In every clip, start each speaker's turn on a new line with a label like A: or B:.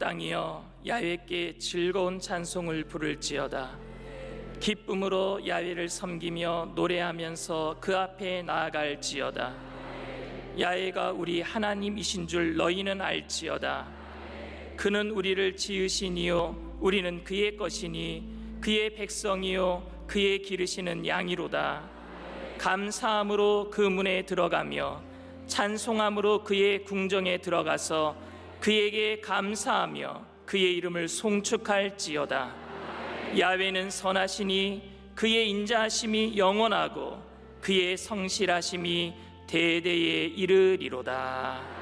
A: 땅이여 야훼께 즐거운 찬송을 부를지어다. 기쁨으로 야훼를 섬기며 노래하면서 그 앞에 나아갈지어다. 야훼가 우리 하나님이신 줄 너희는 알지어다. 그는 우리를 지으시니요 우리는 그의 것이니 그의 백성이요 그의 기르시는 양이로다. 감사함으로 그 문에 들어가며 찬송함으로 그의 궁정에 들어가서 그에게 감사하며 그의 이름을 송축할지어다. 야훼는 선하시니 그의 인자하심이 영원하고 그의 성실하심이 대대에 이르리로다.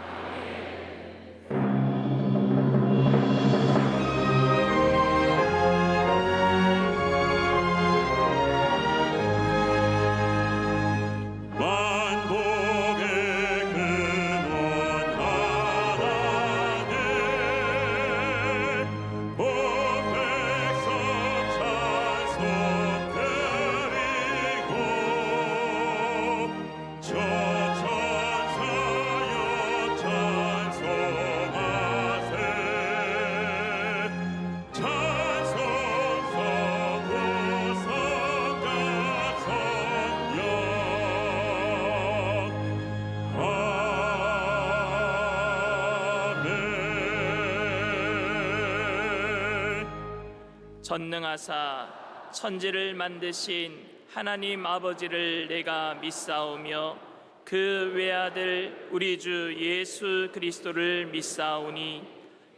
A: 전능하사 천지를 만드신 하나님 아버지를 내가 믿사오며 그 외아들 우리 주 예수 그리스도를 믿사오니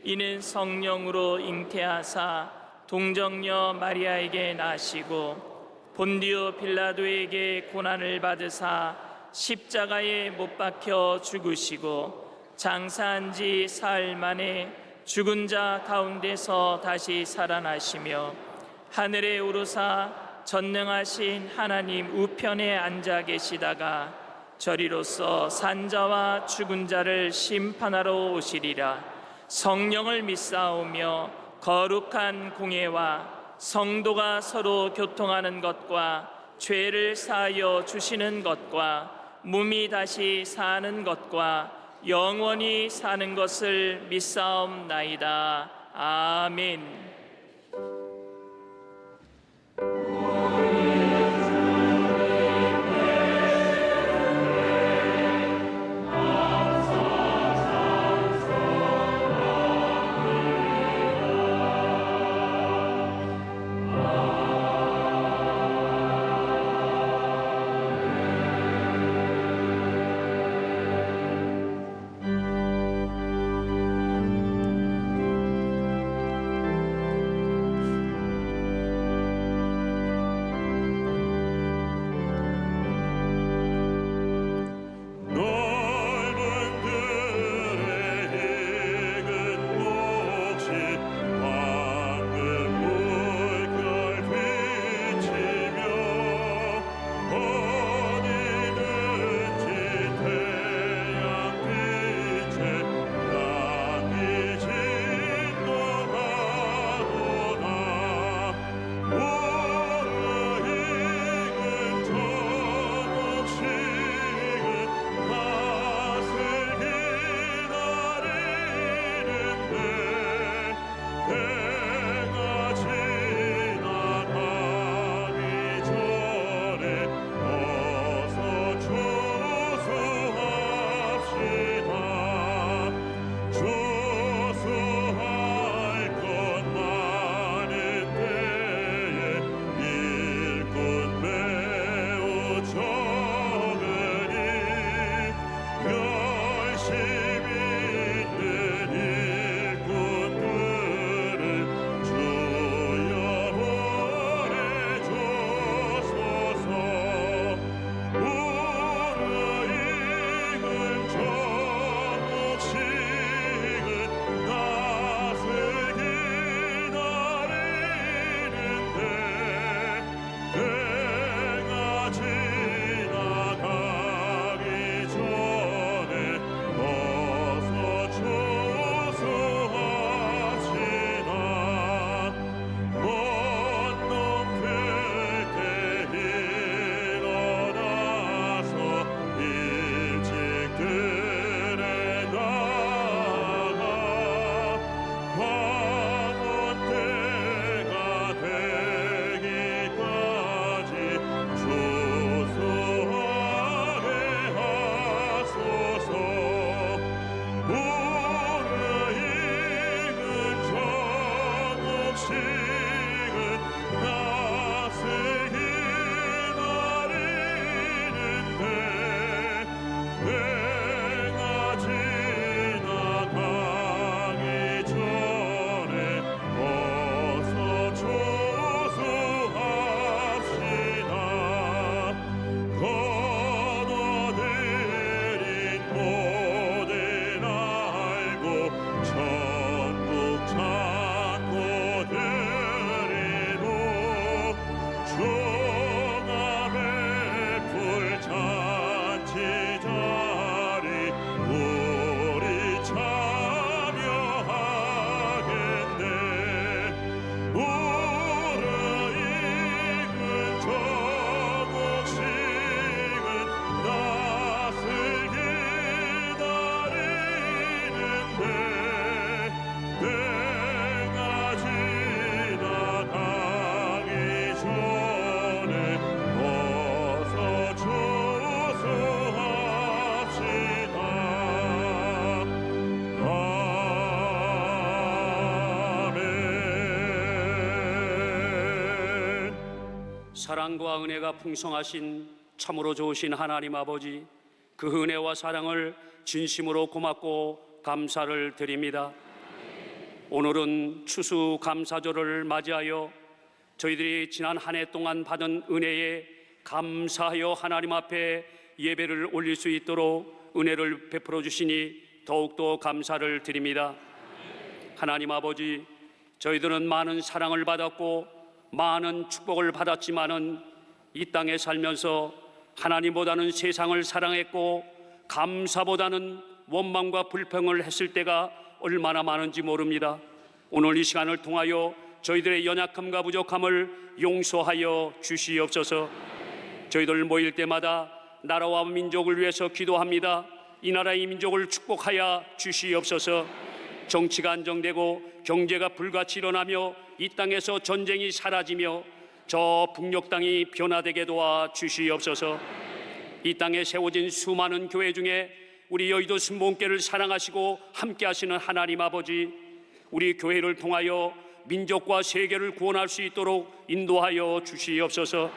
A: 이는 성령으로 잉태하사 동정녀 마리아에게 나시고 본디오 빌라도에게 고난을 받으사 십자가에 못 박혀 죽으시고 장사한 지 사흘 만에 죽은 자 가운데서 다시 살아나시며 하늘에 오르사 전능하신 하나님 우편에 앉아 계시다가 저리로서 산자와 죽은 자를 심판하러 오시리라. 성령을 믿사오며 거룩한 공예와 성도가 서로 교통하는 것과 죄를 사하여 주시는 것과 몸이 다시 사는 것과 영원히 사는 것을 믿사옵나이다. 아멘.
B: 사랑과 은혜가 풍성하신 참으로 좋으신 하나님 아버지, 그 은혜와 사랑을 진심으로 고맙고 감사를 드립니다. 오늘은 추수감사절을 맞이하여 저희들이 지난 한 해 동안 받은 은혜에 감사하여 하나님 앞에 예배를 올릴 수 있도록 은혜를 베풀어 주시니 더욱더 감사를 드립니다. 하나님 아버지, 저희들은 많은 사랑을 받았고 많은 축복을 받았지만은 이 땅에 살면서 하나님보다는 세상을 사랑했고 감사보다는 원망과 불평을 했을 때가 얼마나 많은지 모릅니다. 오늘 이 시간을 통하여 저희들의 연약함과 부족함을 용서하여 주시옵소서. 저희들 모일 때마다 나라와 민족을 위해서 기도합니다. 이 나라의 민족을 축복하여 주시옵소서. 정치가 안정되고 경제가 불같이 일어나며 이 땅에서 전쟁이 사라지며 저 북녘 땅이 변화되게 도와 주시옵소서. 이 땅에 세워진 수많은 교회 중에 우리 여의도 순복음교회를 사랑하시고 함께 하시는 하나님 아버지, 우리 교회를 통하여 민족과 세계를 구원할 수 있도록 인도하여 주시옵소서.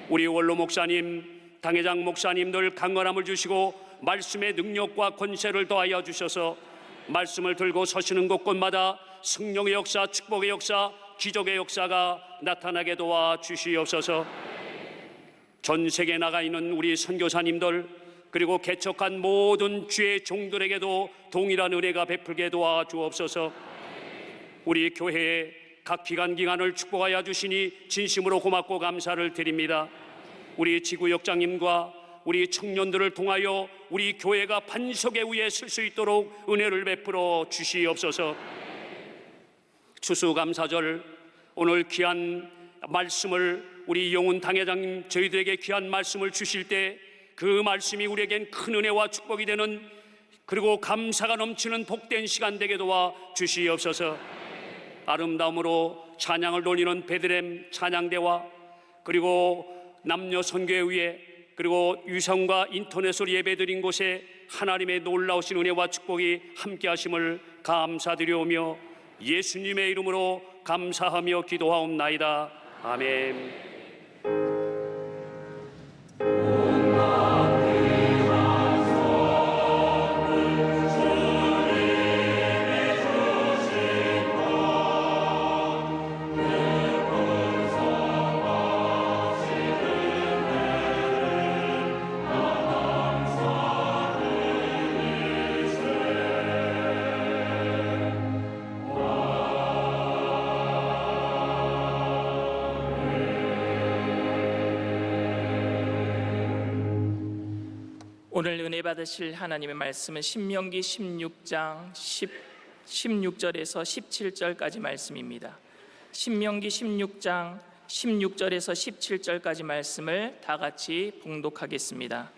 B: 우리 원로 목사님, 당회장 목사님들 강건함을 주시고 말씀의 능력과 권세를 더하여 주셔서 말씀을 들고 서시는 곳곳마다 성령의 역사, 축복의 역사, 기적의 역사가 나타나게 도와 주시옵소서. 전 세계에 나가 있는 우리 선교사님들, 그리고 개척한 모든 주의 종들에게도 동일한 은혜가 베풀게 도와 주옵소서. 우리 교회의 각 기관을 축복하여 주시니 진심으로 고맙고 감사를 드립니다. 우리 지구역장님과 우리 청년들을 통하여 우리 교회가 반석의 위에 설 수 있도록 은혜를 베풀어 주시옵소서. 추수감사절, 오늘 귀한 말씀을 우리 영훈 당회장님 저희들에게 귀한 말씀을 주실 때 그 말씀이 우리에겐 큰 은혜와 축복이 되는, 그리고 감사가 넘치는 복된 시간 되게 도와 주시옵소서. 아름다움으로 찬양을 돌리는 베들레헴 찬양대와 그리고 남녀 선교회 위에 그리고 유성과 인터넷으로 예배드린 곳에 하나님의 놀라우신 은혜와 축복이 함께 하심을 감사드려오며 예수님의 이름으로 감사하며 기도하옵나이다. 아멘.
A: 오늘 은혜 받으실 하나님의 말씀은 신명기 16장 16절에서 17절까지 말씀입니다. 신명기 16장 16절에서 17절까지 말씀을 다 같이 봉독하겠습니다.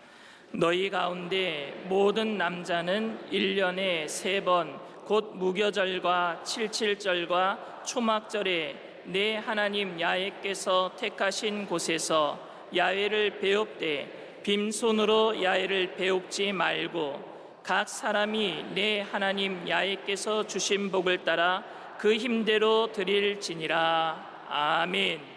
A: 너희 가운데 모든 남자는 1년에 3번 곧 무교절과 칠칠절과 초막절에 내 하나님 야훼께서 택하신 곳에서 야훼를 배웁되 빈손으로 야훼를 배웁지 말고 각 사람이 내 하나님 야훼께서 주신 복을 따라 그 힘대로 드릴지니라. 아멘.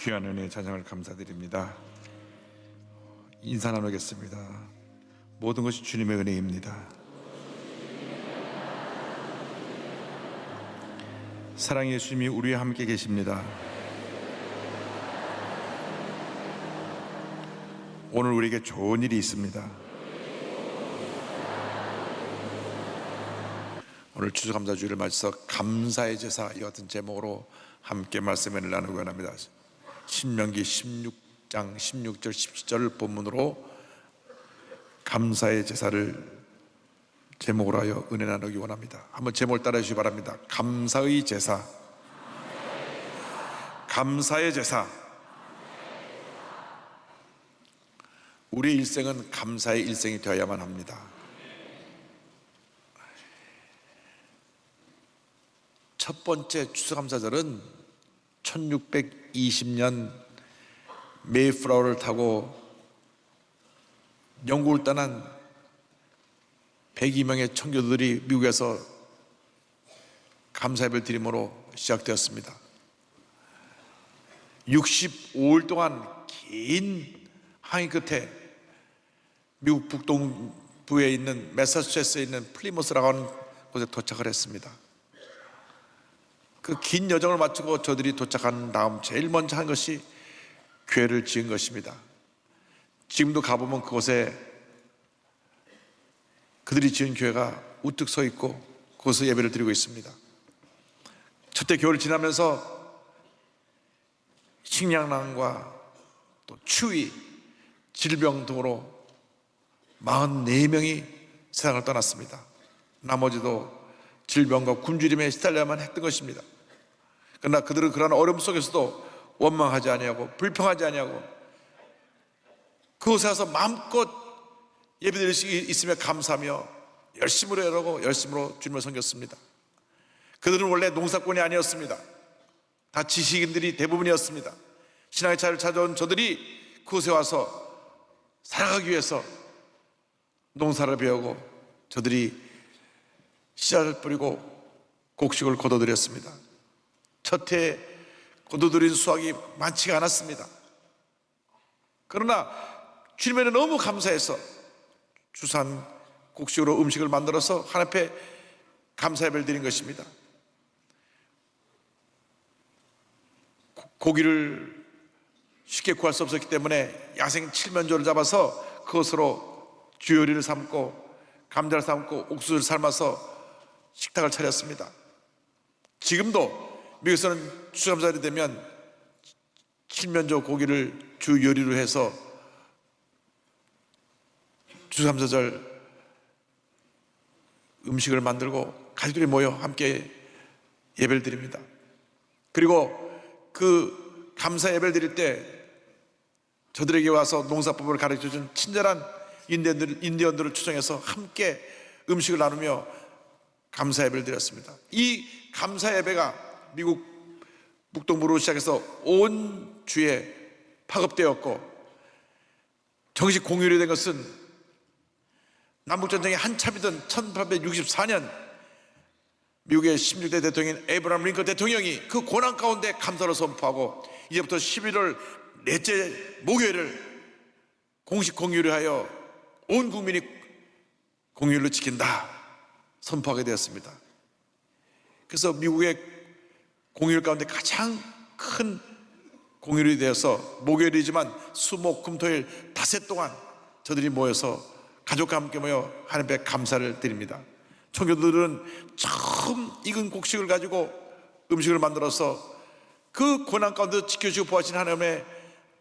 C: 귀한 은혜의 찬양을 감사드립니다. 인사 나누겠습니다. 모든 것이 주님의 은혜입니다. 사랑의 예수님이 우리와 함께 계십니다. 오늘 우리에게 좋은 일이 있습니다. 오늘 추수감사주일을 맞아서 감사의 제사, 이 같은 제목으로 함께 말씀을 나누고 합니다. 신명기 16장 16절 17절 본문으로 감사의 제사를 제목으로 하여 은혜 나누기 원합니다. 한번 제목을 따라 주시기 바랍니다. 감사의 제사, 감사의 제사. 우리의 일생은 감사의 일생이 되어야만 합니다. 첫 번째 추수감사절은 1620년 메이플라워를 타고 영국을 떠난 102명의 청교도들이 미국에서 감사예배를 드림으로 시작되었습니다. 65일 동안 긴 항해 끝에 미국 북동부에 있는 매사추세츠에 있는 플리머스라고 하는 곳에 도착을 했습니다. 그 긴 여정을 마치고 저들이 도착한 다음 제일 먼저 한 것이 교회를 지은 것입니다. 지금도 가보면 그곳에 그들이 지은 교회가 우뚝 서 있고 그곳에서 예배를 드리고 있습니다. 첫해 겨울을 지나면서 식량난과 또 추위, 질병 등으로 44명이 세상을 떠났습니다. 나머지도 질병과 굶주림에 시달려야만 했던 것입니다. 그러나 그들은 그러한 어려움 속에서도 원망하지 아니하고 불평하지 아니하고 그곳에 와서 마음껏 예배드릴 수 있으며 감사하며 열심으로 일하고 열심으로 주님을 섬겼습니다. 그들은 원래 농사꾼이 아니었습니다. 다 지식인들이 대부분이었습니다. 신앙의 차를 찾아온 저들이 그곳에 와서 살아가기 위해서 농사를 배우고 저들이 씨앗을 뿌리고 곡식을 거둬들였습니다. 첫해 거둬들인 수확이 많지가 않았습니다. 그러나 주님에는 너무 감사해서 주산 곡식으로 음식을 만들어서 하나님 앞에 감사예배를 드린 것입니다. 고기를 쉽게 구할 수 없었기 때문에 야생 칠면조를 잡아서 그것으로 주요리를 삶고 감자를 삶고 옥수수를 삶아서 식탁을 차렸습니다. 지금도 미국에서는 추수감사절이 되면 칠면조 고기를 주 요리로 해서 추수감사절 음식을 만들고 가족들이 모여 함께 예배를 드립니다. 그리고 그 감사 예배를 드릴 때 저들에게 와서 농사법을 가르쳐준 친절한 인디언들을 초청해서 함께 음식을 나누며 감사 예배를 드렸습니다. 이 감사 예배가 미국 북동부로 시작해서 온 주에 파급되었고 정식 공휴일이 된 것은 남북전쟁이 한참이던 1864년 미국의 16대 대통령인 에이브라함 링컨 대통령이 그 고난 가운데 감사를 선포하고 이제부터 11월 넷째 목요일을 공식 공휴일을 하여 온 국민이 공휴일로 지킨다 선포하게 되었습니다. 그래서 미국의 공휴일 가운데 가장 큰 공휴일이 되어서 목요일이지만 수목 금토일 닷새 동안 저들이 모여서 가족과 함께 모여 하나님 앞에 감사를 드립니다. 청교도들은 처음 익은 곡식을 가지고 음식을 만들어서 그 고난 가운데 지켜주고 보호하신 하나님의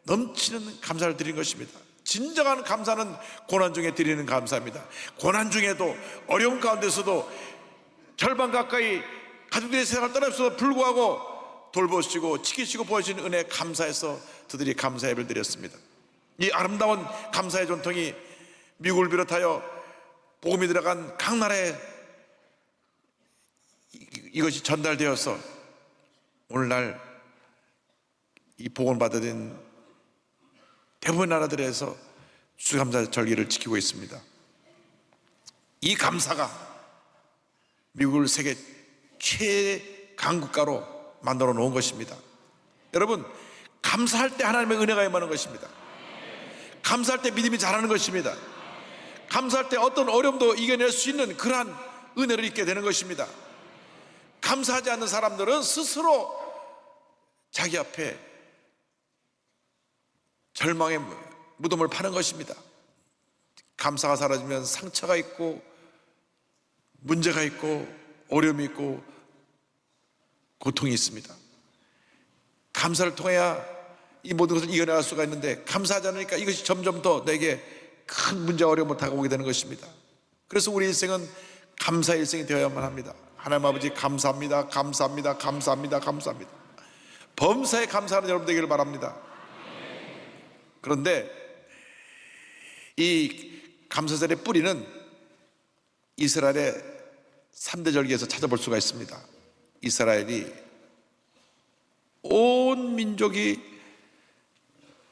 C: 넘치는 감사를 드린 것입니다. 진정한 감사는 고난 중에 드리는 감사입니다. 고난 중에도 어려운 가운데서도 절반 가까이 가족들의 세상을 떠나서 불구하고 돌보시고 지키시고 보여주신 은혜에 감사해서 저들이 감사 예배를 드렸습니다. 이 아름다운 감사의 전통이 미국을 비롯하여 복음이 들어간 각 나라에 이것이 전달되어서 오늘날 이 복음을 받아들인 대부분 나라들에서 추수감사 절기를 지키고 있습니다. 이 감사가 미국을 세계 최강국가로 만들어 놓은 것입니다. 여러분, 감사할 때 하나님의 은혜가 임하는 것입니다. 감사할 때 믿음이 자라는 것입니다. 감사할 때 어떤 어려움도 이겨낼 수 있는 그러한 은혜를 잊게 되는 것입니다. 감사하지 않는 사람들은 스스로 자기 앞에 절망의 무덤을 파는 것입니다. 감사가 사라지면 상처가 있고 문제가 있고 어려움이 있고 고통이 있습니다. 감사를 통해야 이 모든 것을 이겨나갈 수가 있는데 감사하지 않으니까 이것이 점점 더 내게 큰 문제와 어려움을 다가오게 되는 것입니다. 그래서 우리 일생은 감사의 일생이 되어야만 합니다. 하나님 아버지 감사합니다. 감사합니다. 감사합니다. 감사합니다. 범사에 감사하는 여러분 되기를 바랍니다. 그런데 이 감사절의 뿌리는 이스라엘의 3대 절기에서 찾아볼 수가 있습니다. 이스라엘이 온 민족이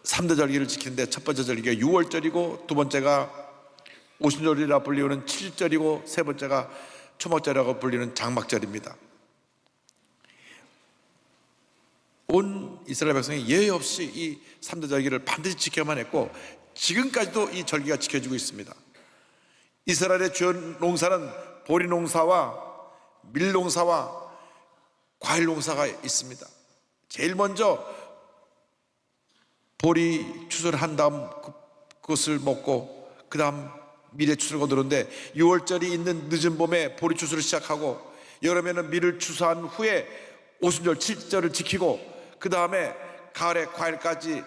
C: 3대 절기를 지키는데 첫 번째 절기가 6월절이고 두 번째가 오순절이라 불리우는 7절이고 세 번째가 초막절이라고 불리는 장막절입니다. 온 이스라엘 백성이 예외 없이 이 3대 절기를 반드시 지켜야만 했고 지금까지도 이 절기가 지켜지고 있습니다. 이스라엘의 주요 농사는 보리 농사와 밀 농사와 과일 농사가 있습니다. 제일 먼저 보리 추수를 한 다음 그것을 먹고 그 다음 밀의 추수를 거두는데 6월절이 있는 늦은 봄에 보리 추수를 시작하고 여름에는 밀을 추수한 후에 오순절 7절을 지키고 그 다음에 가을에 과일까지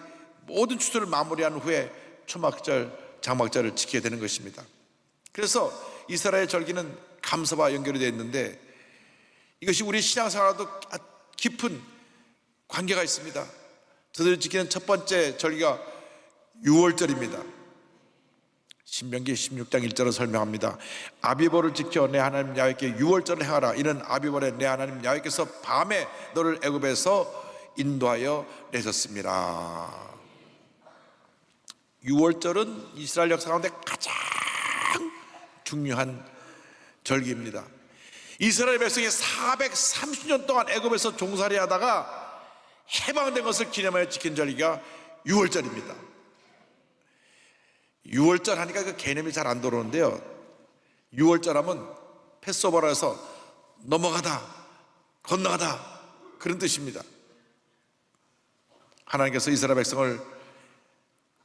C: 모든 추수를 마무리한 후에 초막절, 장막절을 지키게 되는 것입니다. 그래서 이스라엘 절기는 감사와 연결이 되어 있는데 이것이 우리 신앙생활과도 깊은 관계가 있습니다. 저들이 지키는 첫 번째 절기가 6월절입니다. 신명기 16장 1절을 설명합니다. 아비벌을 지켜 내 하나님 야훼께 6월절을 행하라. 이는 아비벌에 내 하나님 야훼께서 밤에 너를 애굽에서 인도하여 내셨습니다. 6월절은 이스라엘 역사 가운데 가장 중요한 절기입니다. 이스라엘 백성이 430년 동안 애굽에서 종살이 하다가 해방된 것을 기념하여 지킨 절기가 6월절입니다. 6월절 하니까 그 개념이 잘 안 들어오는데요. 6월절 하면 패스오버라 해서 넘어가다, 건너가다 그런 뜻입니다. 하나님께서 이스라엘 백성을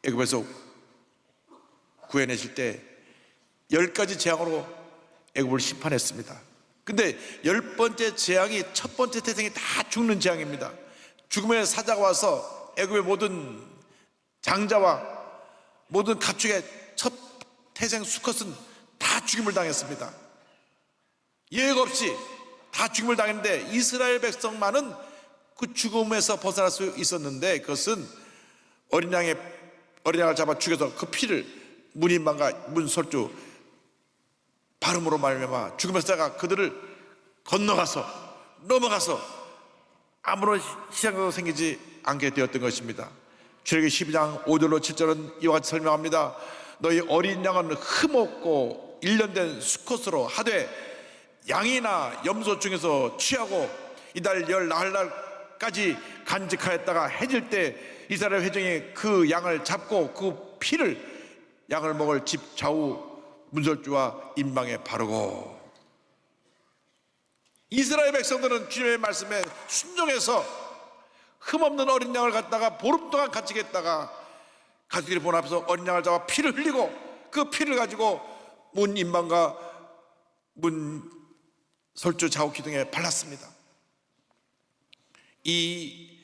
C: 애굽에서 구해내실 때 10가지 재앙으로 애굽을 심판했습니다. 근데 10번째 재앙이 첫 번째 태생이 다 죽는 재앙입니다. 죽음의 사자가 와서 애굽의 모든 장자와 모든 가축의 첫 태생 수컷은 다 죽임을 당했습니다. 예외가 없이 다 죽임을 당했는데 이스라엘 백성만은 그 죽음에서 벗어날 수 있었는데 그것은 어린 양을 잡아 죽여서 그 피를 문인방과 문설주 발음으로 말미암아 죽음의 사자가 그들을 넘어가서 아무런 희생도 생기지 않게 되었던 것입니다. 출애굽기 12장 5절로 7절은 이와 같이 설명합니다. 너희 어린 양은 흠없고 1년 된 수컷으로 하되 양이나 염소 중에서 취하고 이달 열 나흘날까지 간직하였다가 해질 때 이스라엘 회중이 그 양을 잡고 그 피를 양을 먹을 집 좌우 문설주와 임방에 바르고 이스라엘 백성들은 주님의 말씀에 순종해서 흠없는 어린 양을 갖다가 보름 동안 갇히겠다가 가족들이 본 앞에서 어린 양을 잡아 피를 흘리고 그 피를 가지고 문 임방과 문 설주 좌우 기둥에 발랐습니다. 이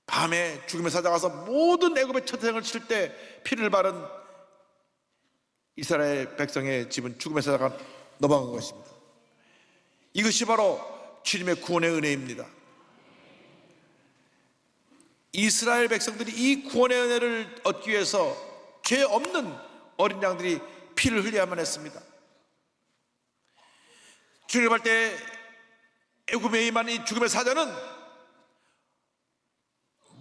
C: 밤에 죽음의 사자가 와서 모든 애굽의 첫 태생을 칠 때 피를 바른 이스라엘 백성의 집은 죽음의 사자가 넘어간 것입니다. 이것이 바로 주님의 구원의 은혜입니다. 이스라엘 백성들이 이 구원의 은혜를 얻기 위해서 죄 없는 어린 양들이 피를 흘려야만 했습니다. 출애굽할 때 애굽에 임한 이 죽음의 사자는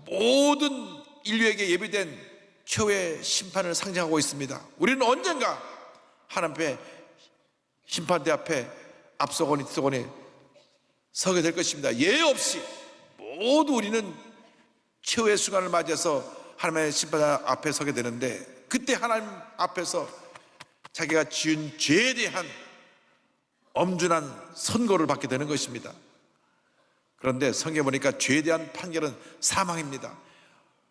C: 모든 인류에게 예비된 최후의 심판을 상징하고 있습니다. 우리는 언젠가 하나님 앞에 심판대 앞에 앞서거니 뒤서거니 서게 될 것입니다. 예외 없이 모두 우리는 최후의 순간을 맞이해서 하나님의 심판자 앞에 서게 되는데, 그때 하나님 앞에서 자기가 지은 죄에 대한 엄중한 선고를 받게 되는 것입니다. 그런데 성경에 보니까 죄에 대한 판결은 사망입니다.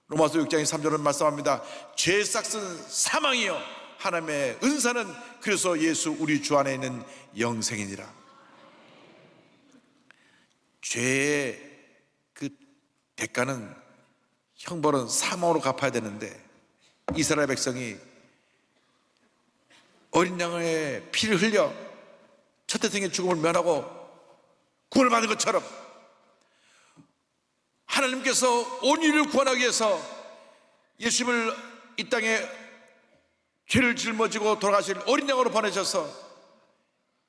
C: 로마서 6장 3절은 말씀합니다. 죄의 싹은 사망이요 하나님의 은사는 그래서 예수 우리 주 안에 있는 영생이니라. 죄의 그 대가는, 형벌은 사망으로 갚아야 되는데, 이스라엘 백성이 어린 양의 피를 흘려 첫 태생의 죽음을 면하고 구원을 받은 것처럼 하나님께서 온 인류를 구원하기 위해서 예수님을 이 땅에 죄를 짊어지고 돌아가실 어린 양으로 보내셔서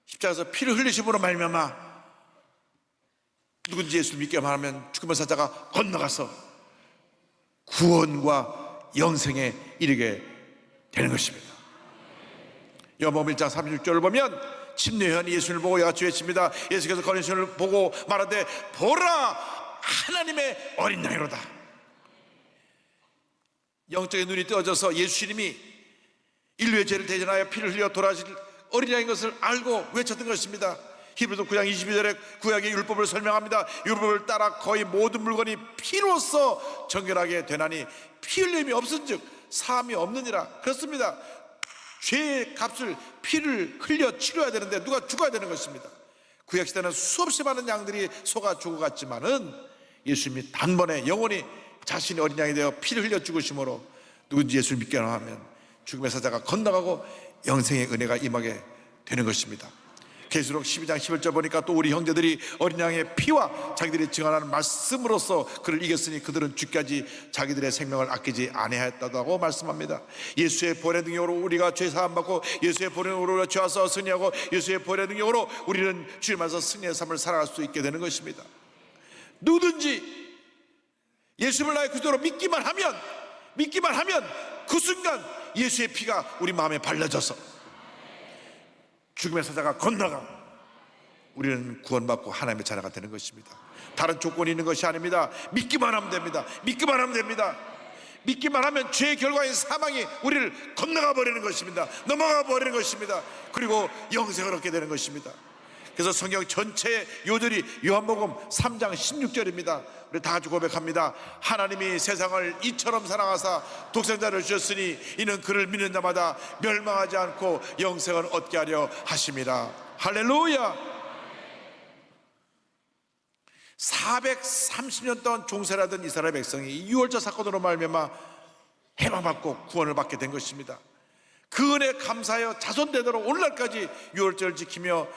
C: 십자가에서 피를 흘리심으로 말미암아 누군지 예수를 믿기만 하면 죽음의 사자가 건너가서 구원과 영생에 이르게 되는 것입니다. 요한복음 1장 36절을 보면 침례요한이 예수를 보고 이같이 외칩니다. 예수께서 거리신을 보고 말하되 보라 하나님의 어린 양이로다. 영적인 눈이 뜨어져서 예수님이 인류의 죄를 대전하여 피를 흘려 돌아가실 어린 양인 것을 알고 외쳤던 것입니다. 히브리서 9장 22절에 구약의 율법을 설명합니다. 율법을 따라 거의 모든 물건이 피로써 정결하게 되나니 피 흘림이 없은즉 사함이 없느니라. 그렇습니다. 죄의 값을 피를 흘려 치러야 되는데 누가 죽어야 되는 것입니다. 구약시대는 수없이 많은 양들이 속아 죽어갔지만은 예수님이 단번에 영원히 자신이 어린 양이 되어 피를 흘려 죽으심으로 누군지 예수를 믿기만 하면 죽음의 사자가 건너가고 영생의 은혜가 임하게 되는 것입니다. 계시록 12장 11절 보니까 또 우리 형제들이 어린 양의 피와 자기들이 증언하는 말씀으로써 그를 이겼으니 그들은 죽기까지 자기들의 생명을 아끼지 아니하였다고 말씀합니다. 예수의 보혈의 능력으로 우리가 죄 사함 받고 예수의 보혈의 능력으로 우리가 죄와서 승리하고 예수의 보혈의 능력으로 우리는 주님 안에서 승리의 삶을 살아갈 수 있게 되는 것입니다. 누구든지 예수를 나의 구주로 믿기만 하면 그 순간 예수의 피가 우리 마음에 발라져서 죽음의 사자가 건너가 우리는 구원받고 하나님의 자녀가 되는 것입니다. 다른 조건이 있는 것이 아닙니다. 믿기만 하면 됩니다. 믿기만 하면 됩니다. 믿기만 하면 죄의 결과인 사망이 우리를 건너가 버리는 것입니다. 넘어가 버리는 것입니다. 그리고 영생을 얻게 되는 것입니다. 그래서 성경 전체의 요절이 요한복음 3장 16절입니다. 우리 다 같이 고백합니다. 하나님이 세상을 이처럼 사랑하사 독생자를 주셨으니 이는 그를 믿는 자마다 멸망하지 않고 영생을 얻게 하려 하심이라. 할렐루야. 430년 동안 종살이하던 이스라엘 백성이 유월절 사건으로 말미암아 해방받고 구원을 받게 된 것입니다. 그 은혜에 감사하여 자손대대로 오늘날까지 유월절을 지키며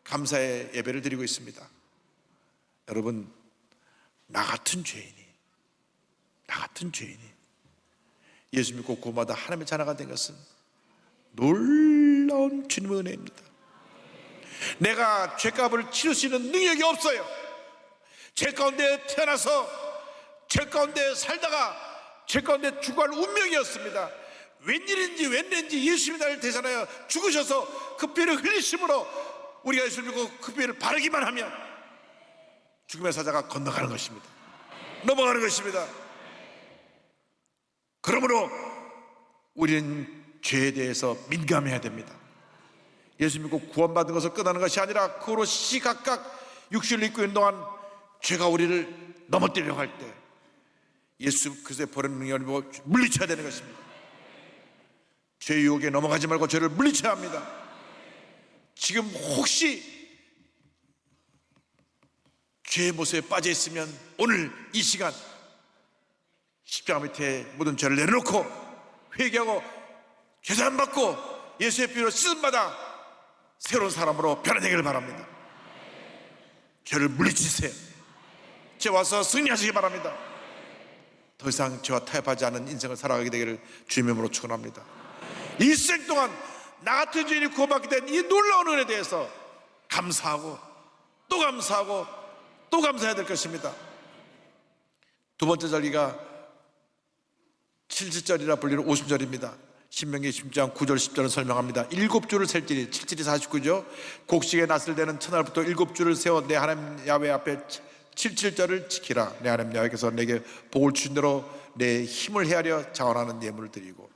C: 감사의 예배를 드리고 있습니다. 여러분, 나 같은 죄인이 예수 믿고 구원받아 하나님의 자녀가 된 것은 놀라운 주님의 은혜입니다. 내가 죄값을 치를 수 있는 능력이 없어요. 죄 가운데 태어나서 죄 가운데 살다가 죄 가운데 죽어갈 운명이었습니다. 웬일인지 예수님이 나를 대신하여 죽으셔서 그 피를 흘리심으로 우리가 예수를 믿고 그 피를 바르기만 하면 죽음의 사자가 건너가는 것입니다. 넘어가는 것입니다. 그러므로 우리는 죄에 대해서 민감해야 됩니다. 예수 믿고 구원받은 것을 끝나는 것이 아니라 그로 시각각 육신을 입고 있는 동안 죄가 우리를 넘어뜨리려고 할 때 예수 그리스도의 보혈의 능력을 물리쳐야 되는 것입니다. 죄의 유혹에 넘어가지 말고 죄를 물리쳐야 합니다. 지금 혹시 죄의 모습에 빠져 있으면 오늘 이 시간 십자가 밑에 묻은 죄를 내려놓고 회개하고 죄사함 받고 예수의 피로 씻음받아 새로운 사람으로 변화되기를 바랍니다. 죄를 물리치세요. 죄 와서 승리하시기 바랍니다. 더 이상 죄와 타협하지 않은 인생을 살아가게 되기를 주님의 이름으로 축원합니다. 일생 동안 나 같은 죄인이 구원받게 된 이 놀라운 은혜에 대해서 감사하고 또 감사하고 또 감사해야 될 것입니다. 두 번째 절기가 7절이라 불리는 오순절입니다. 신명기 10장 9절 10절은 설명합니다. 7주를 셀지니 7일이 49죠. 곡식에 낫을 대는 첫날부터 7주를 세워 내 하나님 야훼 앞에 77절을 지키라. 내 하나님 여호와께서 내게 복을 주신 대로 내 힘을 헤아려 자원하는 예물을 드리고,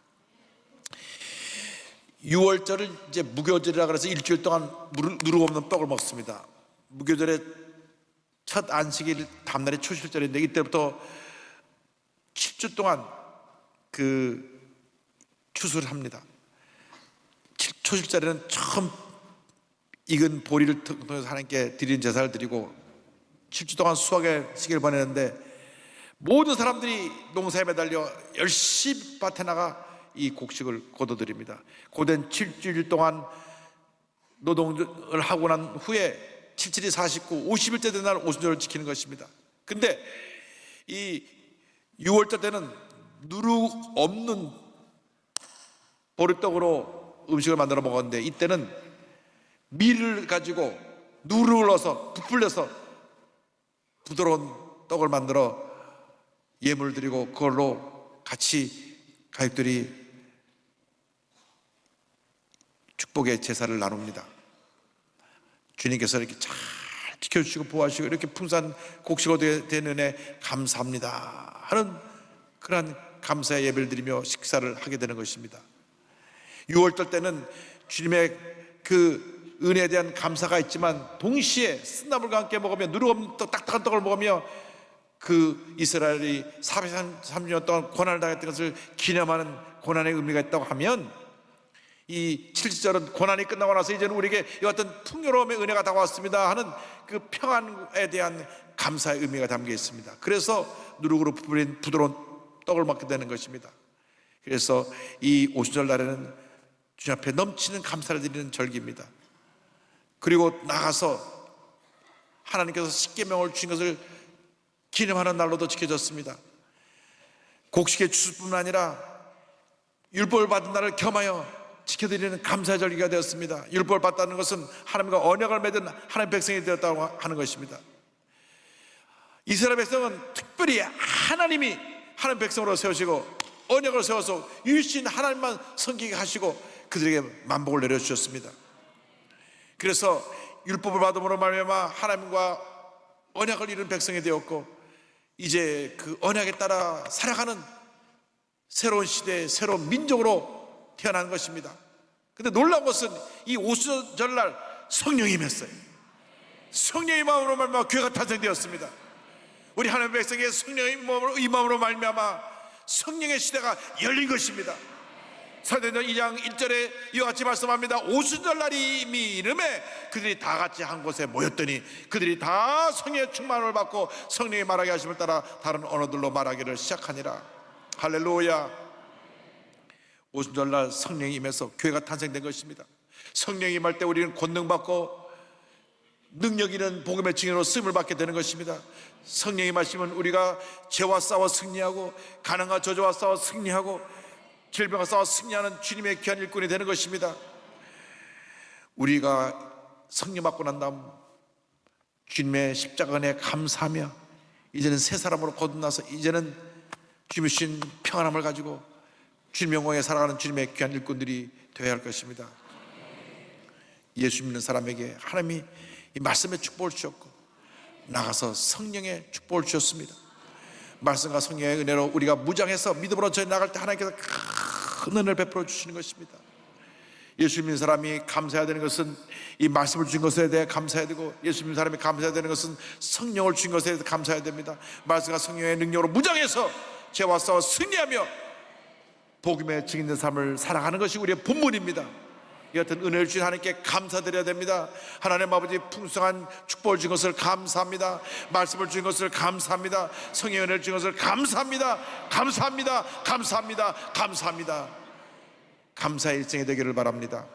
C: 6월절을 이제 무교절이라 그래서 일주일 동안 누룩 없는 떡을 먹습니다. 무교절의 첫 안식일 다음날이 초실절인데 이때부터 7주 동안 그 추수를 합니다. 초실절에는 처음 익은 보리를 통해서 하나님께 드리는 제사를 드리고 7주 동안 수확의 시기를 보내는데, 모든 사람들이 농사에 매달려 열심히 밭에 나가 이 곡식을 거둬들입니다. 고된 7주일 동안 노동을 하고 난 후에 77이 49, 50일째 된 날 오순절을 지키는 것입니다. 근데 이 6월절 때는 누룩 없는 보리떡으로 음식을 만들어 먹었는데, 이때는 밀을 가지고 누룩을 넣어서 부풀려서 부드러운 떡을 만들어 예물을 드리고, 그걸로 같이 가족들이 축복의 제사를 나눕니다. 주님께서 이렇게 잘 지켜주시고 보호하시고 이렇게 풍성한 곡식 얻게 된 은혜 감사합니다 하는 그러한 감사의 예배를 드리며 식사를 하게 되는 것입니다. 6월절 때는 주님의 그 은혜에 대한 감사가 있지만, 동시에 쓴나물과 함께 먹으며 누룩 없는 떡, 딱딱한 떡을 먹으며 그 이스라엘이 430년 동안 고난을 당했던 것을 기념하는 고난의 의미가 있다고 하면, 이 7절은 고난이 끝나고 나서 이제는 우리에게 이 어떤 풍요로움의 은혜가 다가왔습니다 하는 그 평안에 대한 감사의 의미가 담겨 있습니다. 그래서 누룩으로 부풀린 부드러운 떡을 먹게 되는 것입니다. 그래서 이 오순절 날에는 주님 앞에 넘치는 감사를 드리는 절기입니다. 그리고 나가서 하나님께서 십계명을 주신 것을 기념하는 날로도 지켜졌습니다. 곡식의 추수뿐만 아니라 율법을 받은 날을 겸하여 지켜드리는 감사의 절기가 되었습니다. 율법을 받다는 것은 하나님과 언약을 맺은 하나님의 백성이 되었다고 하는 것입니다. 이스라엘 백성은 특별히 하나님이 하나님 백성으로 세우시고 언약을 세워서 유일신 하나님만 섬기게 하시고 그들에게 만복을 내려주셨습니다. 그래서 율법을 받음으로 말미암아 하나님과 언약을 이룬 백성이 되었고, 이제 그 언약에 따라 살아가는 새로운 시대의 새로운 민족으로 태어난 것입니다. 근데 놀라운 것은 이 오순절날 성령이 임했어요. 성령의 마음으로 말미암아 교회가 탄생되었습니다. 우리 하나님의 백성에게 성령의 임함으로 말미암아 성령의 시대가 열린 것입니다. 사도행전 2장 1절에 이와 같이 말씀합니다. 오순절날이 이미 이름에 그들이 다 같이 한 곳에 모였더니 그들이 다 성령의 충만을 받고 성령이 말하게 하심을 따라 다른 언어들로 말하기를 시작하니라. 할렐루야. 오순절날 성령이 임해서 교회가 탄생된 것입니다. 성령이 임할 때 우리는 권능받고 능력 있는 복음의 증인으로 쓰임을 받게 되는 것입니다. 성령이 임하시면 우리가 죄와 싸워 승리하고 가난과 저주와 싸워 승리하고 질병과 싸워 승리하는 주님의 귀한 일꾼이 되는 것입니다. 우리가 성령 받고 난 다음 주님의 십자가 은혜에 감사하며 이제는 새 사람으로 거듭나서 이제는 주님의 주신 평안함을 가지고 주님의 영광에 살아가는 주님의 귀한 일꾼들이 되어야 할 것입니다. 예수 믿는 사람에게 하나님이 이 말씀의 축복을 주셨고 나가서 성령의 축복을 주셨습니다. 말씀과 성령의 은혜로 우리가 무장해서 믿음으로 저희 나갈 때 하나님께서 큰 은혜를 베풀어 주시는 것입니다. 예수 믿는 사람이 감사해야 되는 것은 이 말씀을 주신 것에 대해 감사해야 되고, 예수 믿는 사람이 감사해야 되는 것은 성령을 주신 것에 대해 감사해야 됩니다. 말씀과 성령의 능력으로 무장해서 죄와 싸워 승리하며 복음의 증인된 삶을 살아가는 것이 우리의 본분입니다. 이 같은 은혜를 주신 하나님께 감사드려야 됩니다. 하나님 아버지 풍성한 축복을 주신 것을 감사합니다. 말씀을 주신 것을 감사합니다. 성령의 은혜를 주신 것을 감사합니다. 감사합니다. 감사합니다. 감사합니다. 감사의 일생이 되기를 바랍니다.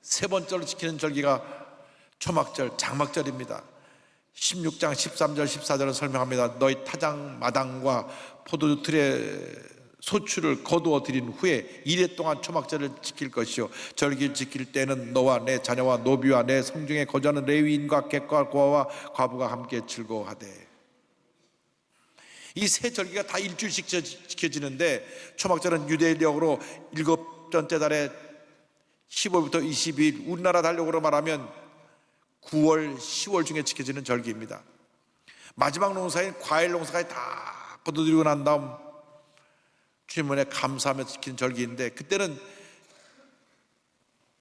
C: 세 번째로 지키는 절기가 초막절, 장막절입니다. 16장 13절 14절은 설명합니다. 너희 타장 마당과 포도주 틀에 소출을 거두어 드린 후에 이래 동안 초막절을 지킬 것이요 절기를 지킬 때는 너와 내 자녀와 노비와 내 성중에 거주하는 레위인과 객과 고아와 과부가 함께 즐거워하되. 이 세 절기가 다 일주일씩 지켜지는데 초막절은 유대력으로 7번째 달에 15일부터 22일, 우리나라 달력으로 말하면 9월, 10월 중에 지켜지는 절기입니다. 마지막 농사인 과일 농사까지 다 거둬들이고 난 다음 주님의 감사하며 지키는 절기인데, 그때는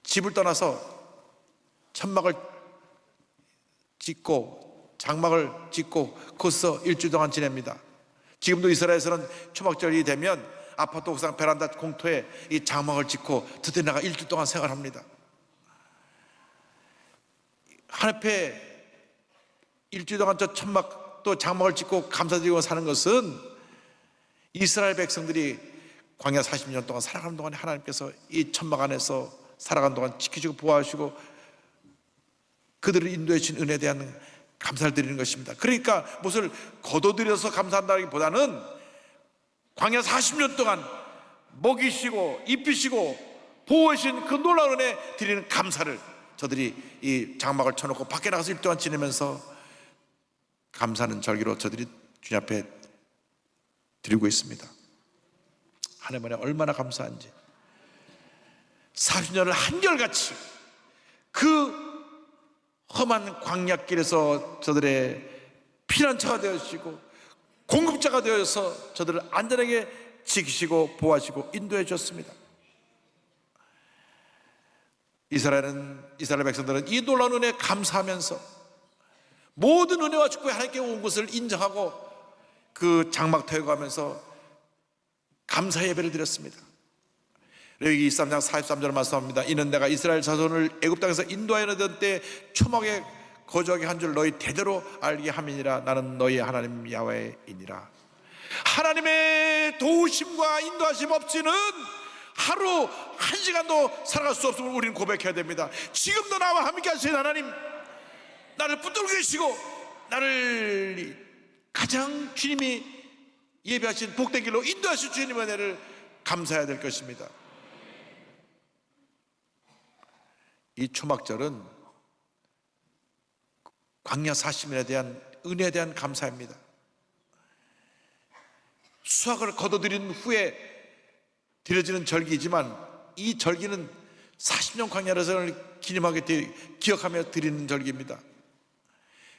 C: 집을 떠나서 천막을 짓고 장막을 짓고 거기서 일주일 동안 지냅니다. 지금도 이스라엘에서는 초막절이 되면 아파트 옥상 베란다 공터에 이 장막을 짓고 드디어 나가 일주일 동안 생활합니다. 하나님 앞에 일주일 동안 저 천막 또 장막을 짓고 감사드리고 사는 것은 이스라엘 백성들이 광야 40년 동안 살아가는 동안에 하나님께서 이 천막 안에서 살아가는 동안 지키시고 보호하시고 그들을 인도해 주신 은혜에 대한 감사를 드리는 것입니다. 그러니까 무엇을 거둬들여서 감사한다기보다는 광야 40년 동안 먹이시고 입히시고 보호하신 그 놀라운 은혜 드리는 감사를 저들이 이 장막을 쳐놓고 밖에 나가서 일 동안 지내면서 감사하는 절기로 저들이 주님 앞에 드리고 있습니다. 하나님 은혜 얼마나 감사한지. 40년을 한결같이 그 험한 광야길에서 저들의 피난처가 되어주시고 공급자가 되어서 저들을 안전하게 지키시고 보호하시고 인도해 주셨습니다. 이스라엘 백성들은 이 놀라운 은혜에 감사하면서 모든 은혜와 축복이 하나님께 온 것을 인정하고 그 장막터에 가면서 감사 예배를 드렸습니다. 여기 23장 43절 말씀합니다. 이는 내가 이스라엘 자손을 애굽 땅에서 인도하여 내던 때 초막에 거주하게 한 줄 너희 대대로 알게 함이니라. 나는 너희 하나님 야훼이니라. 하나님의 도우심과 인도하심 없이는 하루 한 시간도 살아갈 수 없음을 우리는 고백해야 됩니다. 지금도 나와 함께 하신 하나님, 나를 붙들고 계시고 나를 가장 주님이 예배하신 복된 길로 인도하실 주님의 은혜를 감사해야 될 것입니다. 이 초막절은 광야 40년에 대한 은혜에 대한 감사입니다. 수확을 거둬들인 후에 드려지는 절기이지만 이 절기는 40년 광야를 기억하며 드리는 절기입니다.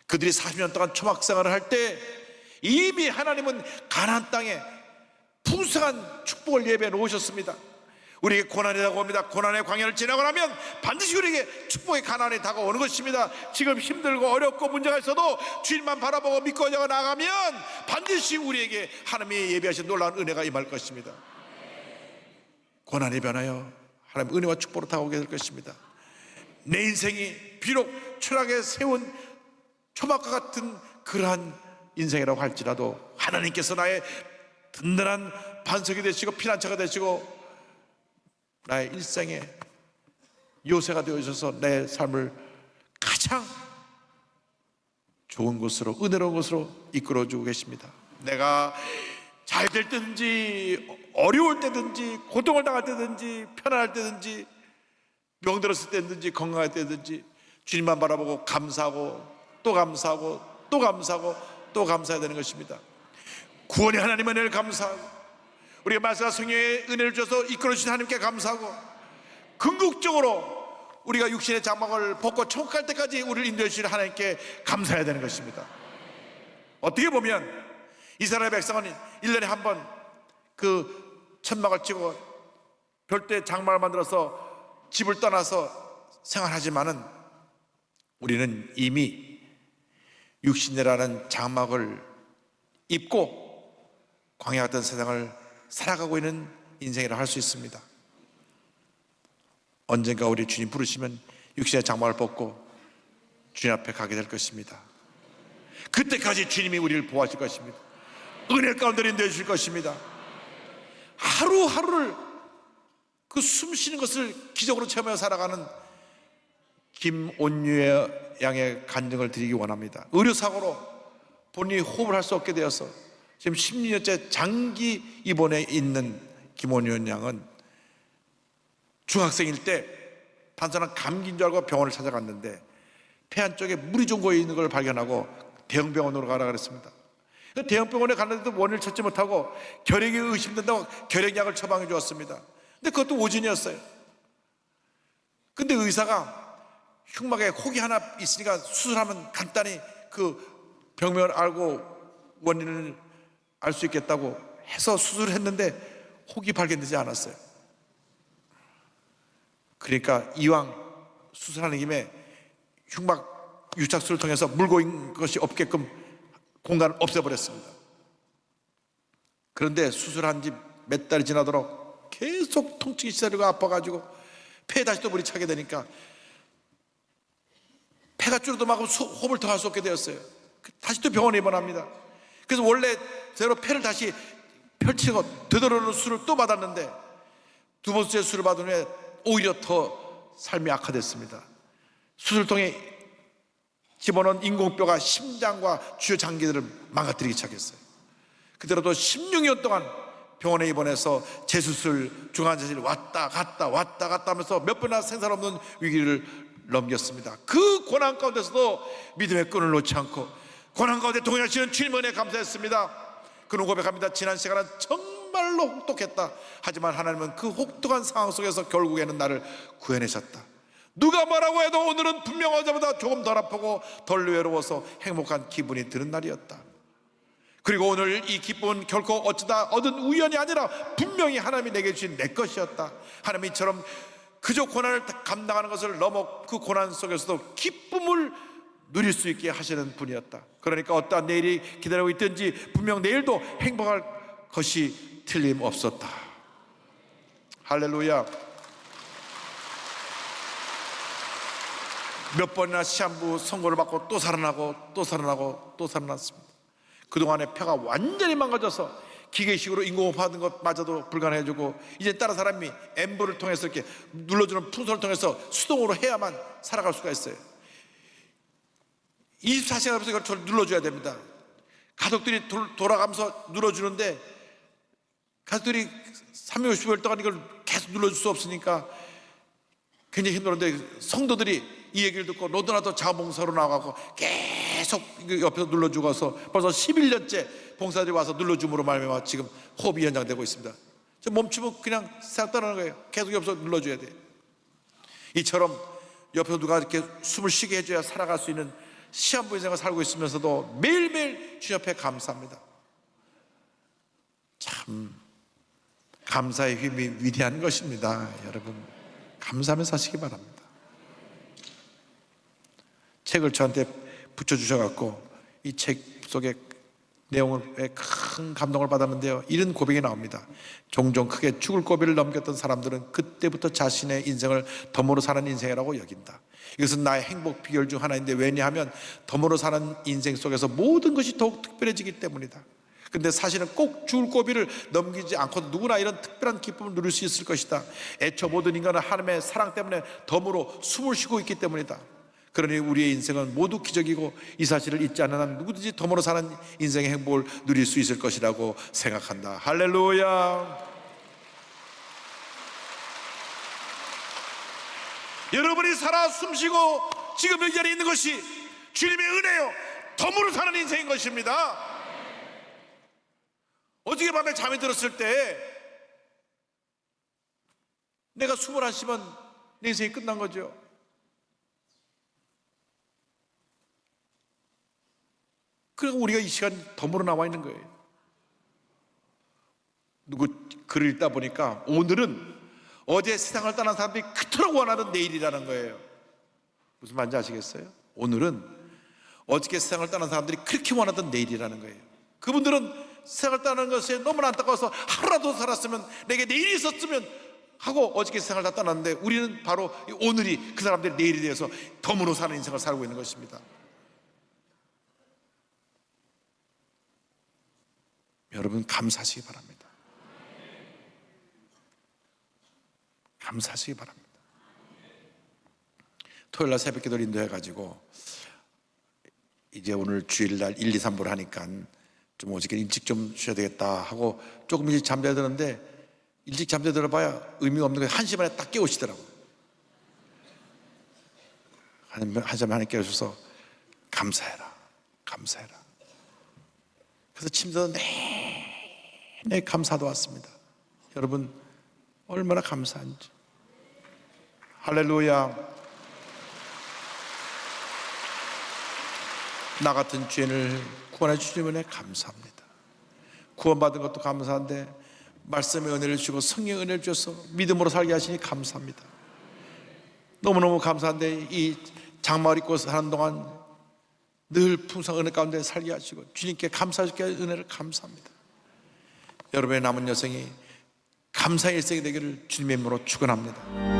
C: 그들이 40년 동안 초막 생활을 할 때 이미 하나님은 가나안 땅에 풍성한 축복을 예배해 놓으셨습니다. 우리에게 고난이 다가옵니다. 고난의 광야를 지나고 나면 반드시 우리에게 축복의 가난이 다가오는 것입니다. 지금 힘들고 어렵고 문제가 있어도 주님만 바라보고 믿고 나아가면 반드시 우리에게 하나님이 예비하신 놀라운 은혜가 임할 것입니다. 고난이 변하여 하나님 은혜와 축복으로 다가오게 될 것입니다. 내 인생이 비록 추락에 세운 초막과 같은 그러한 인생이라고 할지라도 하나님께서 나의 든든한 반석이 되시고 피난처가 되시고 나의 일생에 요새가 되어주셔서 내 삶을 가장 좋은 곳으로 은혜로운 곳으로 이끌어주고 계십니다. 내가 잘 될 때든지 어려울 때든지 고통을 당할 때든지 편안할 때든지 병들었을 때든지 건강할 때든지 주님만 바라보고 감사하고 또 감사하고 또 감사하고 또 감사해야 되는 것입니다. 구원의 하나님의 은혜를 감사하고 우리가 말씀과 성령의 은혜를 주셔서 이끌어주신 하나님께 감사하고 궁극적으로 우리가 육신의 장막을 벗고 천국갈 때까지 우리를 인도해 주신 하나님께 감사해야 되는 것입니다. 어떻게 보면 이스라엘 백성은 1년에 한 번 그 천막을 치고 별도의 장막을 만들어서 집을 떠나서 생활하지만은 우리는 이미 육신이라는 장막을 입고 광야 같은 세상을 살아가고 있는 인생이라 할 수 있습니다. 언젠가 우리 주님 부르시면 육신의 장막을 벗고 주님 앞에 가게 될 것입니다. 그때까지 주님이 우리를 보호하실 것입니다. 은혜 가운데 인도해 주실 것입니다. 하루하루를 그 숨쉬는 것을 기적으로 체험하며 살아가는 김온유의 양의 간증을 드리기 원합니다. 의료사고로 본인이 호흡을 할 수 없게 되어서 지금 16년째 장기 입원해 있는 김온유 양은 중학생일 때 단순한 감기인 줄 알고 병원을 찾아갔는데 폐 한쪽에 물이 좀 고여 있는 걸 발견하고 대형병원으로 가라 그랬습니다. 대형병원에 갔는데도 원인을 찾지 못하고 결핵이 의심된다고 결핵약을 처방해 주었습니다. 근데 그것도 오진이었어요. 근데 의사가 흉막에 혹이 하나 있으니까 수술하면 간단히 그 병명을 알고 원인을 알 수 있겠다고 해서 수술을 했는데 혹이 발견되지 않았어요. 그러니까 이왕 수술하는 김에 흉막 유착술을 통해서 물고 있는 것이 없게끔 공간을 없애버렸습니다. 그런데 수술한 지 몇 달이 지나도록 계속 통증이 시달리고 아파가지고 폐에 다시 또 물이 차게 되니까 폐가 줄어들만큼 호흡을 더 할 수 없게 되었어요. 다시 또 병원에 입원합니다. 그래서 원래대로 폐를 다시 펼치고 되돌아오는 수술을 또 받았는데 두 번째 수술을 받은 후에 오히려 더 삶이 악화됐습니다. 수술통에 집어넣은 인공뼈가 심장과 주요 장기들을 망가뜨리기 시작했어요. 그대로도 16년 동안 병원에 입원해서 재수술, 중환자실 왔다 갔다 하면서 몇 번이나 생사 없는 위기를 넘겼습니다. 그 고난 가운데서도 믿음의 끈을 놓지 않고 고난 가운데 동행하시는 주님 은혜에 감사했습니다. 그는 고백합니다. 지난 시간은 정말로 혹독했다. 하지만 하나님은 그 혹독한 상황 속에서 결국에는 나를 구해내셨다. 누가 뭐라고 해도 오늘은 분명 어제보다 조금 덜 아프고 덜 외로워서 행복한 기분이 드는 날이었다. 그리고 오늘 이 기쁨은 결코 어쩌다 얻은 우연이 아니라 분명히 하나님이 내게 주신 내 것이었다. 하나님이 이처럼 그저 고난을 감당하는 것을 넘어 그 고난 속에서도 기쁨을 누릴 수 있게 하시는 분이었다. 그러니까 어떠한 내일이 기다리고 있든지 분명 내일도 행복할 것이 틀림없었다. 할렐루야. 몇 번이나 시한부 선고를 받고 또 살아나고 또 살아나고 또 살아났습니다. 그동안에 폐가 완전히 망가져서 기계식으로 인공호흡 하는 것마저도 불가능해지고 이제 다른 사람이 엠브를 통해서 이렇게 눌러주는 풍선을 통해서 수동으로 해야만 살아갈 수가 있어요. 24시간 앞에서 이걸 눌러줘야 됩니다. 가족들이 돌아가면서 눌러주는데 가족들이 360일 동안 이걸 계속 눌러줄 수 없으니까 굉장히 힘들었는데 성도들이 이 얘기를 듣고 너도나도 자원봉사로 나가고 계속 옆에서 눌러주고서 벌써 11년째 봉사들이 와서 눌러줌으로 말미암아 지금 호흡이 연장되고 있습니다. 멈추면 그냥 싹 떠나는 거예요. 계속 옆에서 눌러줘야 돼요. 이처럼 옆에서 누가 이렇게 숨을 쉬게 해줘야 살아갈 수 있는 시한부 인생을 살고 있으면서도 매일매일 주님 앞에 감사합니다. 참 감사의 힘이 위대한 것입니다. 여러분 감사하면서 사시기 바랍니다. 책을 저한테 붙여주셔갖고 이 책 속에 내용에 큰 감동을 받았는데요, 이런 고백이 나옵니다. 종종 크게 죽을 고비를 넘겼던 사람들은 그때부터 자신의 인생을 덤으로 사는 인생이라고 여긴다. 이것은 나의 행복 비결 중 하나인데 왜냐하면 덤으로 사는 인생 속에서 모든 것이 더욱 특별해지기 때문이다. 근데 사실은 꼭 죽을 고비를 넘기지 않고도 누구나 이런 특별한 기쁨을 누릴 수 있을 것이다. 애초 모든 인간은 하나님의 사랑 때문에 덤으로 숨을 쉬고 있기 때문이다. 그러니 우리의 인생은 모두 기적이고 이 사실을 잊지 않는 한 누구든지 덤으로 사는 인생의 행복을 누릴 수 있을 것이라고 생각한다. 할렐루야. 여러분이 살아 숨쉬고 지금 이 자리에 있는 것이 주님의 은혜요, 덤으로 사는 인생인 것입니다. 어저께 밤에 잠이 들었을 때 내가 숨을 안 쉬면 내 인생이 끝난 거죠. 그리고 우리가 이 시간 덤으로 나와 있는 거예요. 누구 글을 읽다 보니까 오늘은 어제 세상을 떠난 사람들이 그토록 원하는 내일이라는 거예요. 무슨 말인지 아시겠어요? 오늘은 어저께 세상을 떠난 사람들이 그렇게 원하던 내일이라는 거예요. 그분들은 세상을 떠나는 것에 너무나 안타까워서 하루라도 살았으면, 내게 내일이 있었으면 하고 어저께 세상을 다 떠났는데, 우리는 바로 오늘이 그 사람들의 내일이 되어서 덤으로 사는 인생을 살고 있는 것입니다. 여러분 감사하시기 바랍니다. 감사하시기 바랍니다. 토요일날 새벽기도를 인도해가지고 이제 오늘 주일날 1, 2, 3부를 하니까 좀 어저께 일찍 좀 쉬어야 되겠다 하고 조금 일찍 잠자드는데, 일찍 잠자들어 봐야 의미가 없는 거예요. 1시 반에 딱 깨우시더라고요. 한시 반에 깨우셔서 감사해라, 감사해라. 그래서 침대도 내내 감사도 왔습니다. 여러분 얼마나 감사한지. 할렐루야. 나 같은 죄인을 구원해 주신 은혜 감사합니다. 구원받은 것도 감사한데 말씀의 은혜를 주고 성령의 은혜를 주셔서 믿음으로 살게 하시니 감사합니다. 너무너무 감사한데 이 장마를 입고 사는 동안 늘 풍성한 은혜 가운데 살게 하시고 주님께 감사하시게 하신 은혜를 감사합니다. 여러분의 남은 여생이 감사의 일생이 되기를 주님의 이름으로 축원합니다.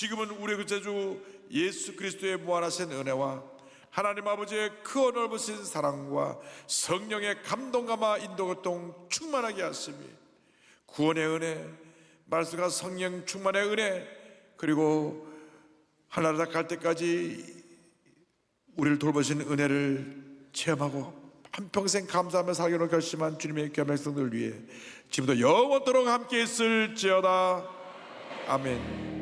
C: 지금은 우리의 구세주 예수 그리스도의 무한하신 은혜와 하나님 아버지의 크고 넓으신 사랑과 성령의 감동감화 인도교통 충만하게 하심이 구원의 은혜, 말씀과 성령 충만의 은혜, 그리고 하나님 갈 때까지 우리를 돌보신 은혜를 체험하고 한평생 감사하며 살기로 결심한 주님의 귀한 백성들 위해 지금도 영원토록 함께 있을지어다. 아멘.